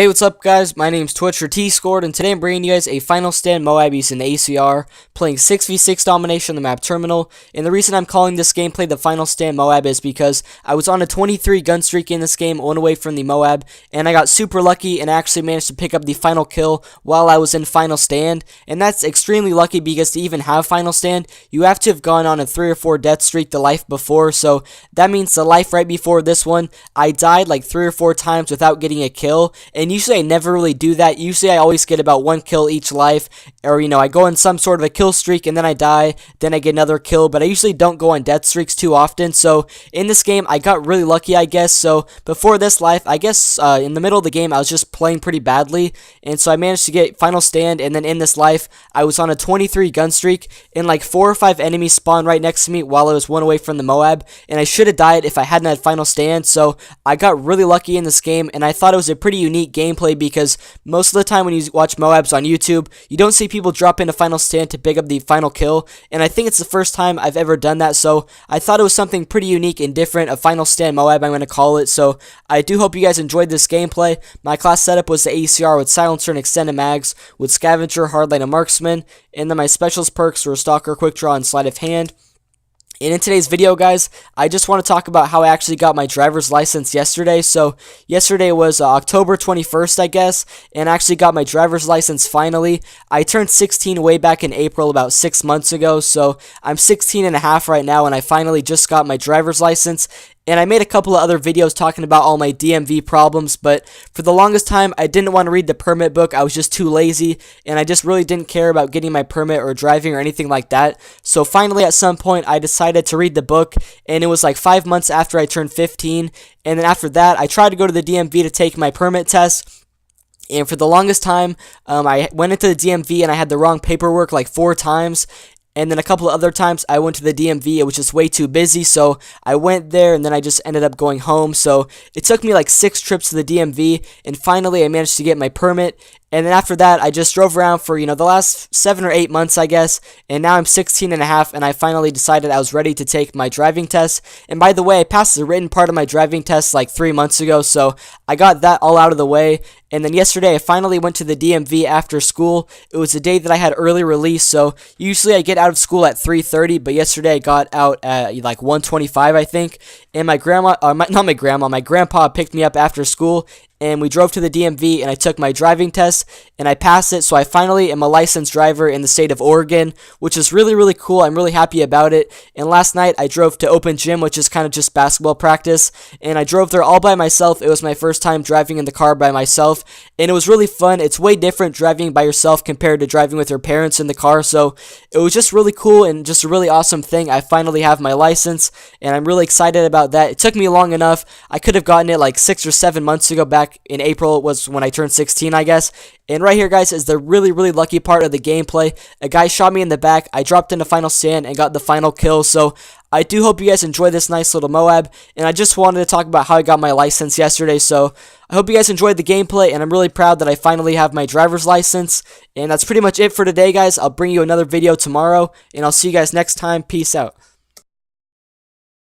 Hey, what's up guys? My name's Twitch or T-Scored, and today I'm bringing you guys a Final Stand MOAB using the ACR, playing 6v6 domination on the map Terminal. And the reason I'm calling this gameplay the Final Stand MOAB is because I was on a 23 gun streak in this game, one away from the MOAB, and I got super lucky and actually managed to pick up the final kill while I was in Final Stand. And that's extremely lucky because to even have Final Stand, you have to have gone on a 3 or 4 death streak the life before. So that means the life right before this one, I died like 3 or 4 times without getting a kill. And usually I never really do that. Usually I always get about 1 kill each life, or I go in some sort of a kill streak and then I die, then I get another kill, but I usually don't go on death streaks too often. So in this game I got really lucky, I guess. So before this life, I guess in the middle of the game I was just playing pretty badly, and so I managed to get Final Stand. And then in this life I was on a 23 gun streak, and like 4 or 5 enemies spawned right next to me while I was 1 away from the MOAB, and I should have died if I hadn't had Final Stand. So I got really lucky in this game, and I thought it was a pretty unique gameplay because most of the time when you watch MOABs on YouTube, you don't see people drop into Final Stand to pick up the final kill, and I think it's the first time I've ever done that. So I thought it was something pretty unique and different, a Final Stand MOAB I'm going to call it. So I do hope you guys enjoyed this gameplay. My class setup was the ACR with Silencer and Extended Mags, with Scavenger, Hardline, and Marksman, and then my specials perks were Stalker, Quick Draw, and Sleight of Hand. And in today's video, guys, I just want to talk about how I actually got my driver's license yesterday. So yesterday was October 21st, I guess, and I actually got my driver's license finally. I turned 16 way back in April, about 6 months ago, so I'm 16 and a half right now, and I finally just got my driver's license. And I made a couple of other videos talking about all my DMV problems, but for the longest time, I didn't want to read the permit book. I was just too lazy, and I just really didn't care about getting my permit or driving or anything like that. So finally, at some point, I decided to read the book, and it was like 5 months after I turned 15. And then after that, I tried to go to the DMV to take my permit test. And for the longest time, I went into the DMV and I had the wrong paperwork like 4 times. And then a couple of other times I went to the DMV, it was just way too busy, so I went there and then I just ended up going home. So it took me like 6 trips to the DMV, and finally I managed to get my permit. And then after that, I just drove around for, the last 7 or 8 months, I guess. And now I'm 16 and a half, and I finally decided I was ready to take my driving test. And by the way, I passed the written part of my driving test like 3 months ago, so I got that all out of the way. And then yesterday, I finally went to the DMV after school. It was the day that I had early release, so usually I get out of school at 3:30, but yesterday I got out at like 1:25, I think. And my grandpa picked me up after school, and we drove to the DMV, and I took my driving test, and I passed it, so I finally am a licensed driver in the state of Oregon, which is really, really cool. I'm really happy about it. And last night, I drove to Open Gym, which is kind of just basketball practice, and I drove there all by myself. It was my first time driving in the car by myself, and it was really fun. It's way different driving by yourself compared to driving with your parents in the car, so it was just really cool and just a really awesome thing. I finally have my license, and I'm really excited about that. It took me long enough. I could have gotten it like 6 or 7 months ago. Back in April was when I turned 16, I guess. And right here, guys, is the really, really lucky part of the gameplay. A guy shot me in the back. I dropped into Final Stand and got the final kill. So I do hope you guys enjoy this nice little MOAB. And I just wanted to talk about how I got my license yesterday. So I hope you guys enjoyed the gameplay, and I'm really proud that I finally have my driver's license. And that's pretty much it for today, guys. I'll bring you another video tomorrow, and I'll see you guys next time. Peace out.